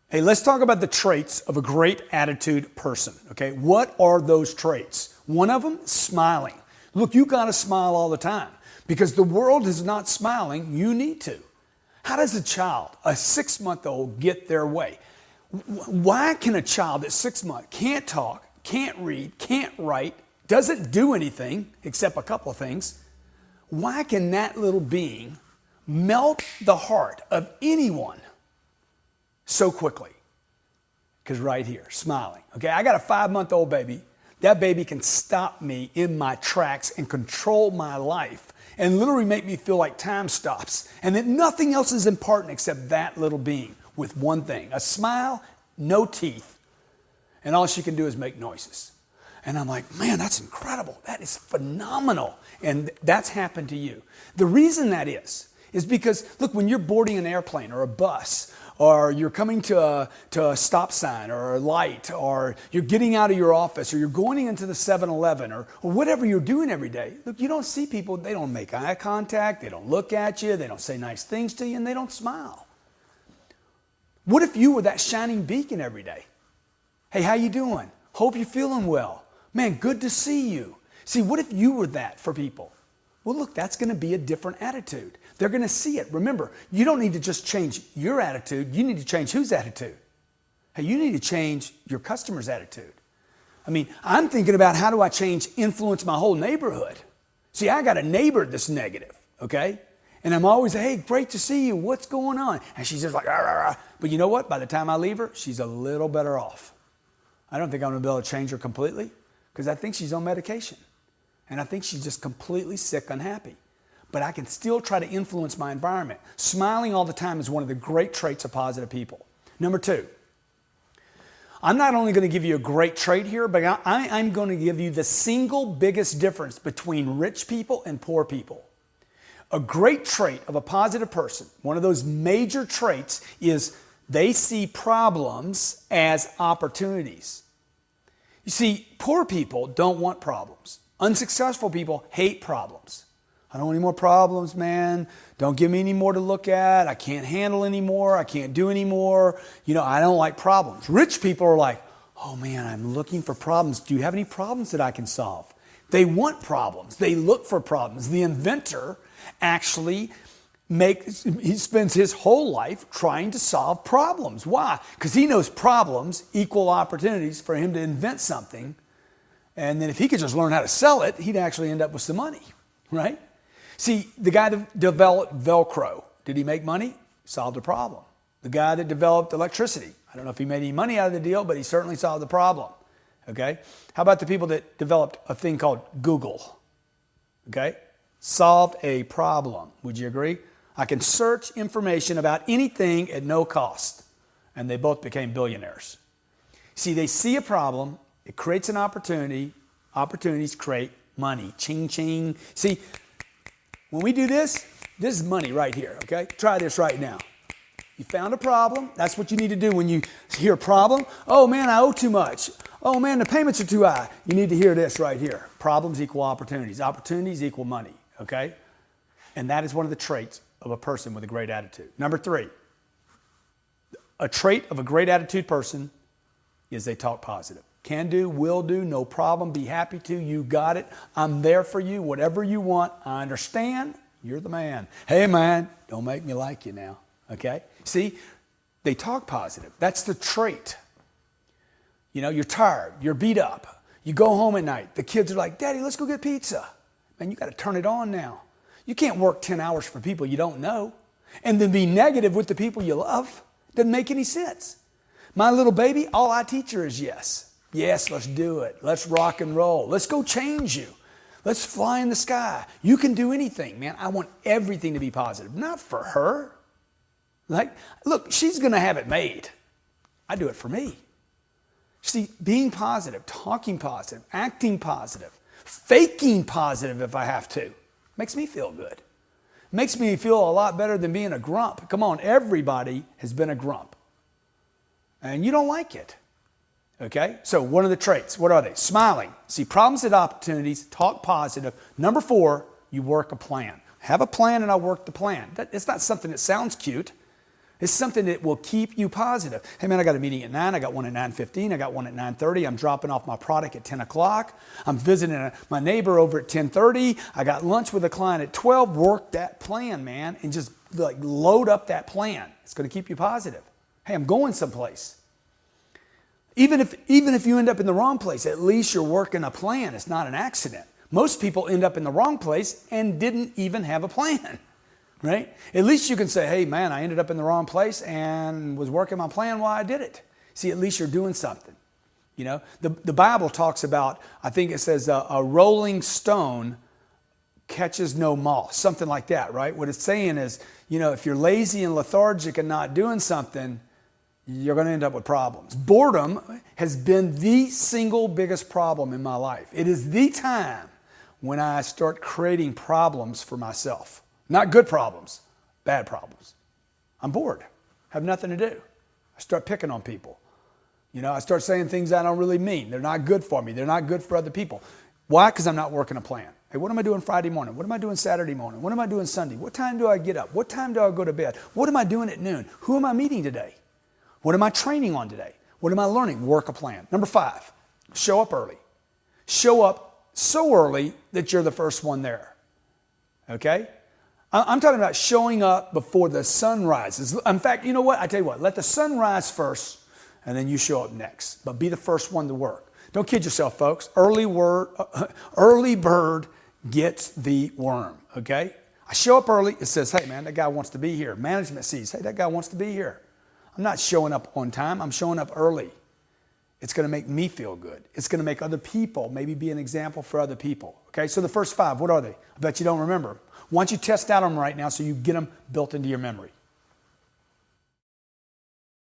Hey, let's talk about the traits of a great attitude person, okay? What are those traits? One of them, smiling. Look, you gotta smile all the time because the world is not smiling, you need to. How does a child, a 6-month-old, get their way? Why can a child at 6 months can't talk, can't read, can't write, doesn't do anything except a couple of things? Why can that little being melt the heart of anyone so quickly? Because right here, smiling. Okay, I got a 5-month-old baby. That baby can stop me in my tracks and control my life and literally make me feel like time stops and that nothing else is important except that little being with one thing, a smile, no teeth, and all she can do is make noises. And I'm like, man, that's incredible. That is phenomenal. And that's happened to you. The reason that is because, look, when you're boarding an airplane or a bus, or you're coming to a stop sign or a light, or you're getting out of your office, or you're going into the 7-Eleven, or whatever you're doing every day, look, you don't see people, they don't make eye contact, they don't look at you, they don't say nice things to you, and they don't smile. What if you were that shining beacon every day? Hey, how you doing? Hope you're feeling well. Man, good to see you. See, what if you were that for people? Well, look, that's going to be a different attitude. They're going to see it. Remember, you don't need to just change your attitude. You need to change whose attitude? Hey, you need to change your customer's attitude. I mean, I'm thinking about how do I influence my whole neighborhood? See, I got a neighbor that's negative, okay? And I'm always, hey, great to see you. What's going on? And she's just like, rah, rah, rah. But you know what? By the time I leave her, she's a little better off. I don't think I'm going to be able to change her completely because I think she's on medication. And I think she's just completely sick, unhappy. But I can still try to influence my environment. Smiling all the time is one of the great traits of positive people. Number 2, I'm not only going to give you a great trait here, but I'm going to give you the single biggest difference between rich people and poor people. A great trait of a positive person, one of those major traits, is they see problems as opportunities. You see, poor people don't want problems. Unsuccessful people hate problems. I don't want any more problems, man. Don't give me any more to look at. I can't handle anymore. I can't do anymore. I don't like problems. Rich people are like, oh man, I'm looking for problems. Do you have any problems that I can solve? They want problems. They look for problems. The inventor actually he spends his whole life trying to solve problems. Why? Because he knows problems equal opportunities for him to invent something. And then if he could just learn how to sell it, he'd actually end up with some money, right? See, the guy that developed Velcro, did he make money? Solved a problem. The guy that developed electricity, I don't know if he made any money out of the deal, but he certainly solved the problem, okay? How about the people that developed a thing called Google, okay? Solved a problem, would you agree? I can search information about anything at no cost, and they both became billionaires. See, they see a problem, it creates an opportunity. Opportunities create money. Ching, ching. See, when we do this is money right here, okay? Try this right now. You found a problem. That's what you need to do when you hear a problem. Oh, man, I owe too much. Oh, man, the payments are too high. You need to hear this right here. Problems equal opportunities. Opportunities equal money, okay? And that is one of the traits of a person with a great attitude. Number 3, a trait of a great attitude person is they talk positive. Can do, will do, no problem, be happy to, you got it. I'm there for you, whatever you want. I understand, you're the man. Hey man, don't make me like you now, okay? See, they talk positive. That's the trait. You're tired, you're beat up. You go home at night, the kids are like, Daddy, let's go get pizza. Man, you got to turn it on now. You can't work 10 hours for people you don't know and then be negative with the people you love. Doesn't make any sense. My little baby, all I teach her is yes. Yes, let's do it. Let's rock and roll. Let's go change you. Let's fly in the sky. You can do anything, man. I want everything to be positive, not for her. Like, look, she's going to have it made. I do it for me. See, being positive, talking positive, acting positive, faking positive if I have to, makes me feel good. Makes me feel a lot better than being a grump. Come on, everybody has been a grump. And you don't like it. Okay, so what are the traits? What are they? Smiling. See problems and opportunities. Talk positive. Number 4, you work a plan. Have a plan and I work the plan. It's not something that sounds cute, It's something that will keep you positive. Hey man, I got a meeting at 9, I got one at 9:15, I got one at 9:30, I'm dropping off my product at 10 o'clock, I'm visiting my neighbor over at 10:30, I got lunch with a client at 12. Work that plan, man, and just like load up that plan. It's going to keep you positive. Hey, I'm going someplace. Even if you end up in the wrong place, at least you're working a plan. It's not an accident. Most people end up in the wrong place and didn't even have a plan. Right? At least you can say, hey man, I ended up in the wrong place and was working my plan while I did it. See, at least you're doing something. You know, the Bible talks about, I think it says a rolling stone catches no moth, something like that, right? What it's saying is, you know, if you're lazy and lethargic and not doing something, you're going to end up with problems. Boredom has been the single biggest problem in my life. It is the time when I start creating problems for myself. Not good problems, bad problems. I'm bored, have nothing to do. I start picking on people. You know, I start saying things I don't really mean. They're not good for me. They're not good for other people. Why? Because I'm not working a plan. Hey, what am I doing Friday morning? What am I doing Saturday morning? What am I doing Sunday? What time do I get up? What time do I go to bed? What am I doing at noon? Who am I meeting today? What am I training on today? What am I learning? Work a plan. Number 5, show up early. Show up so early that you're the first one there. Okay? I'm talking about showing up before the sun rises. In fact, you know what? I tell you what, let the sun rise first and then you show up next. But be the first one to work. Don't kid yourself, folks. Early bird gets the worm, okay? I show up early. It says, hey, man, that guy wants to be here. Management sees, hey, that guy wants to be here. I'm not showing up on time. I'm showing up early. It's going to make me feel good. It's going to make other people, maybe be an example for other people, okay? So the first 5, what are they? I bet you don't remember. Why don't you test out them right now so you get them built into your memory?